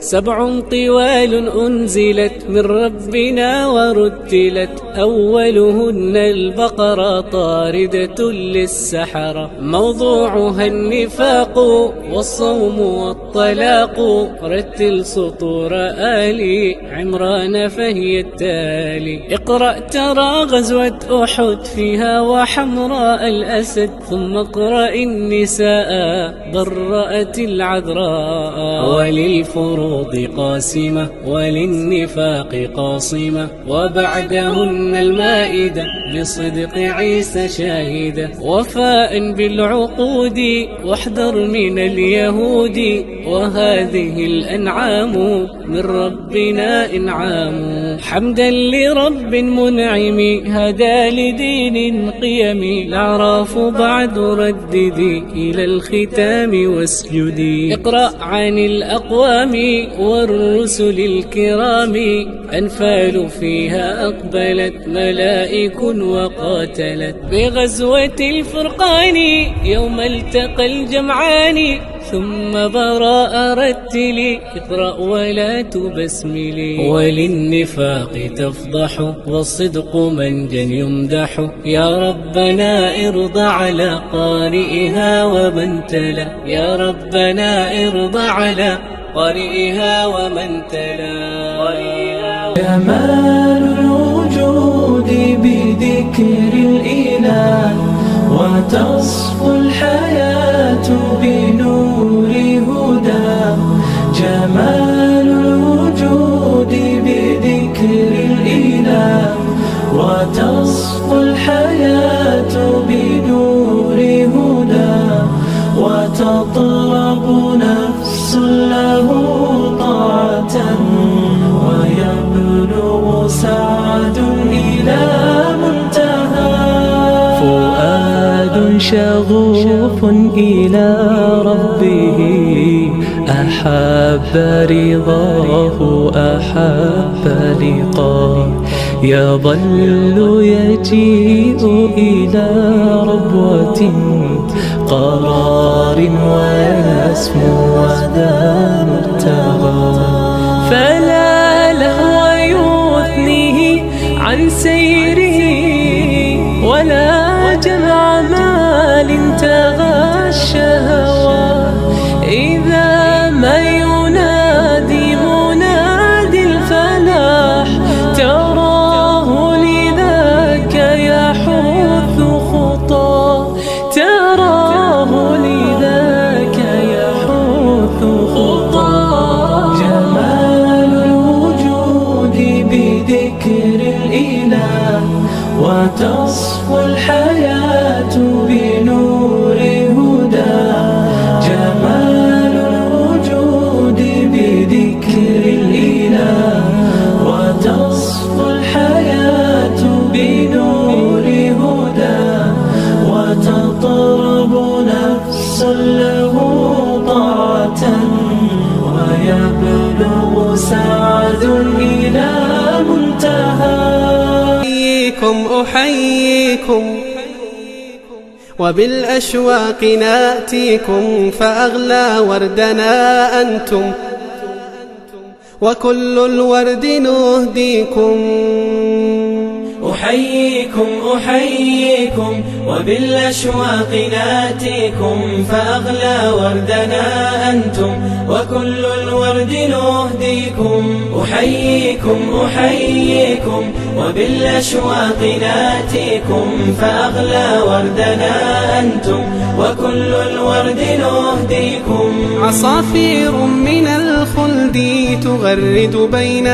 7 طوال أنزلت من ربنا ورتلت، أولهن البقرة طاردة للسحرة، موضوعها النفاق والصوم والطلاق، رتل سطور آل عمران فهي التالي. اقرأ ترى غزوة أحد فيها وحمراء الأسد، ثم اقرأ النساء برأت العذراء، وللفروض قاسمة وللنفاق قاصمة، وبعدهن المائدة بصدق عيسى شاهدة، وفاء بالعقود واحذر من اليهود، وهذه الأنعام من ربنا إنعام، حمدا لرب منعم هدى لدين قيم، الأعراف بعد رددي إلى الختام واسجدي. اقرأ عن الأقوام والرسل الكرام، أنفال فيها أقبلت ملائك وقاتلت، بغزوة الفرقان يوم التقى الجمعان، ثم براء رتلي اقرأ ولا تبسملي، وللنفاق تفضح والصدق منجا يمدح، يا ربنا ارضى على قارئها ومن تلا، يا ربنا ارضى على قارئها ومن تلا. جمال الوجود بذكر الإله، وتصفو الحياة بنور هدى، جمال الوجود بذكر الإله، وتصفو الحياة بنور هدى، وتطلب نفس له طاعة، ويبلغ سعد إلى منتهى، فؤاد شغوف إلى ربه، أحب رضاه أحب لقاه، يظل يجيء إلى ربوة قرار ويسمو وذا مرتغى، فلا لهو يثنيه عن سيره، ولا جمع مال تغى الشهوى، إذا ما ينادي منادي الفلاح، تراه لذاك يحث خطاه، تراه لذاك يحث خطاه. جمال الوجود بذكر الإله، وتصفو الحياة بنور هدى، جمال الوجود بذكر الإله، وتصفو الحياة بنور هدى، وتطرب نفس له طاعة، ويبلغ سعد إلى منتهى. أحييكم وبالأشواق ناتيكم، فأغلى وردنا أنتم وكل الورد نهديكم. أحييكم أحييكم وبالأشواق ناتيكم، فأغلى وردنا أنتم وكل الورد نهديكم. أحييكم أحييكم وبالأشواق ناتيكم، فأغلى وردنا أنتم وكل الورد نهديكم. عصافير من الخلد تغرد بين